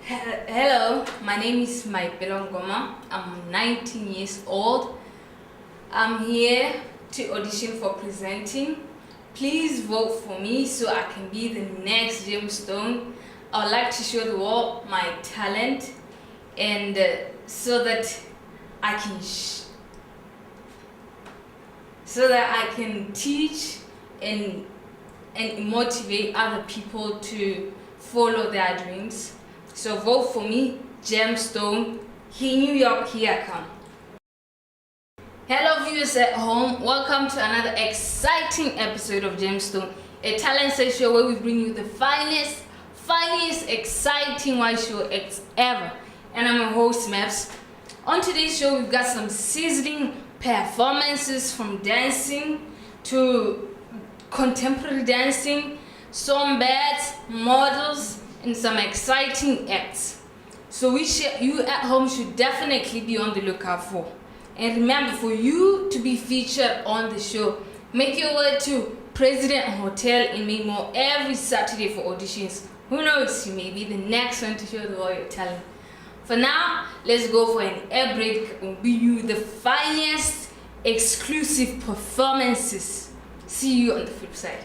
Hello, my name is Maipelo Ngoma. I'm 19 years old. I'm here to audition for presenting. Please vote for me so I can be the next Gemstone. I would like to show the world my talent and so that I can teach and motivate other people to follow their dreams. So vote for me, Gemstone. New York, here I come. Hello viewers at home, welcome to another exciting episode of Gemstone, a talent show where we bring you the finest, exciting white show ever. And I'm your host, Maps. On today's show, we've got some sizzling performances from dancing to contemporary dancing, song beds, models, and some exciting acts. So you at home should definitely be on the lookout for. And remember, for you to be featured on the show, make your way to President Hotel in Maymore every Saturday for auditions. Who knows, you may be the next one to show the world your talent. For now, let's go for an air break and bring you the finest exclusive performances. See you on the flip side.